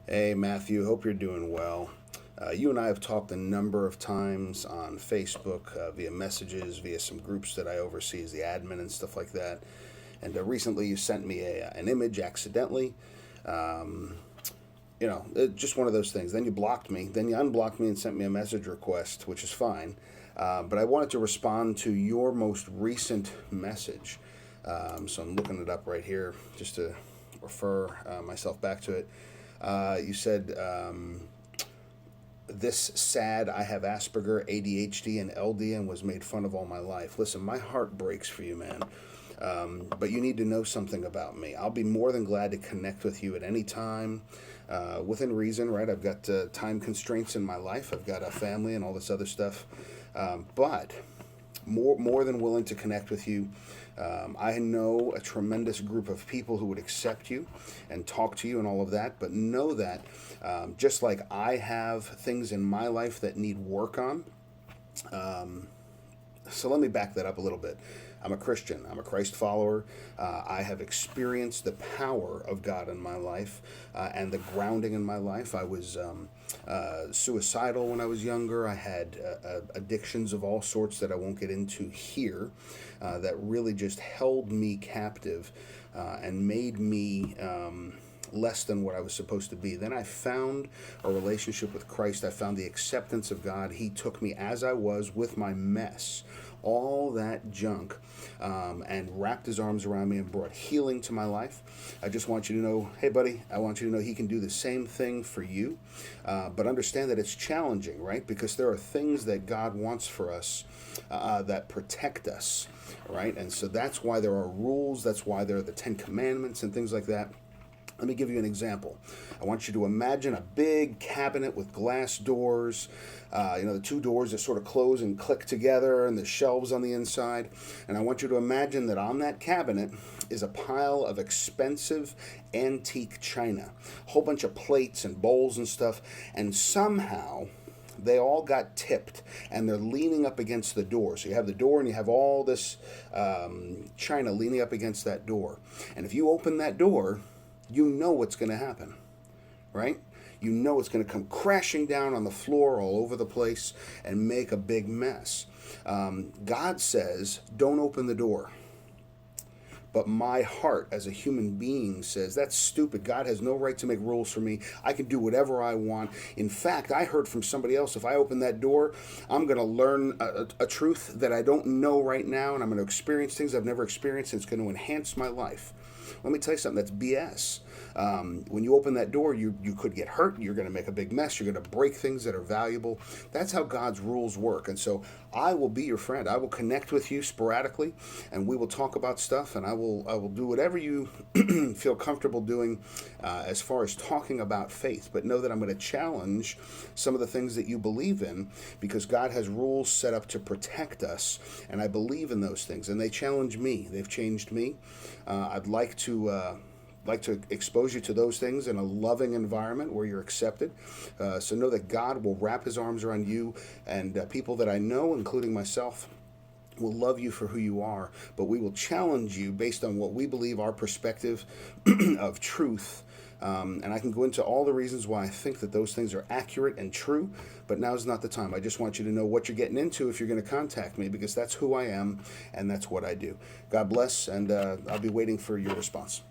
Hey, Matthew, hope you're doing well. You and I have talked a number of times on Facebook via messages, via some groups that I oversee as the admin and stuff like that. And recently you sent me an image accidentally. Um, just one of those things. Then you blocked me. Then you unblocked me and sent me a message request, which is fine. But I wanted to respond to your most recent message. So I'm looking it up right here just to refer myself back to it. You said, this sad, I have Asperger, ADHD, and LD and was made fun of all my life. Listen, my heart breaks for you, man. But you need to know something about me. I'll be more than glad to connect with you at any time, within reason, right? I've got time constraints in my life. I've got a family and all this other stuff. But more than willing to connect with you. I know a tremendous group of people who would accept you and talk to you and all of that, but know that just like I have things in my life that need work on, so let me back that up a little bit. I'm a Christian. I'm a Christ follower. I have experienced the power of God in my life and the grounding in my life. I was suicidal when I was younger. I had addictions of all sorts that I won't get into here that really just held me captive and made me. Less than what I was supposed to be. Then I found a relationship with Christ. I found the acceptance of God. He took me as I was with my mess, all that junk, and wrapped his arms around me and brought healing to my life. I just want you to know, hey, buddy, I want you to know he can do the same thing for you. But understand that it's challenging, right? Because there are things that God wants for us that protect us, right? And so that's why there are rules. That's why there are the Ten Commandments and things like that. Let me give you an example. I want you to imagine a big cabinet with glass doors, the two doors that sort of close and click together, and the shelves on the inside. And I want you to imagine that on that cabinet is a pile of expensive antique china, a whole bunch of plates and bowls and stuff, and somehow they all got tipped and they're leaning up against the door. So you have the door and you have all this china leaning up against that door. And if you open that door, you know what's going to happen, right? You know it's going to come crashing down on the floor all over the place and make a big mess. God says, don't open the door. But my heart as a human being says, that's stupid. God has no right to make rules for me. I can do whatever I want. In fact, I heard from somebody else, if I open that door, I'm going to learn a truth that I don't know right now, and I'm going to experience things I've never experienced, and it's going to enhance my life. Let me tell you something, that's BS. When you open that door, you could get hurt. You're going to make a big mess. You're going to break things that are valuable. That's how God's rules work. And so I will be your friend. I will connect with you sporadically, and we will talk about stuff, and I will do whatever you feel comfortable doing as far as talking about faith. But know that I'm going to challenge some of the things that you believe in, because God has rules set up to protect us, and I believe in those things. And they challenge me. They've changed me. I'd like to expose you to those things in a loving environment where you're accepted. So know that God will wrap his arms around you, and people that I know, including myself, will love you for who you are, but we will challenge you based on what we believe our perspective of truth. And I can go into all the reasons why I think that those things are accurate and true, but now's not the time. I just want you to know what you're getting into if you're going to contact me, because that's who I am and that's what I do. God bless, and I'll be waiting for your response.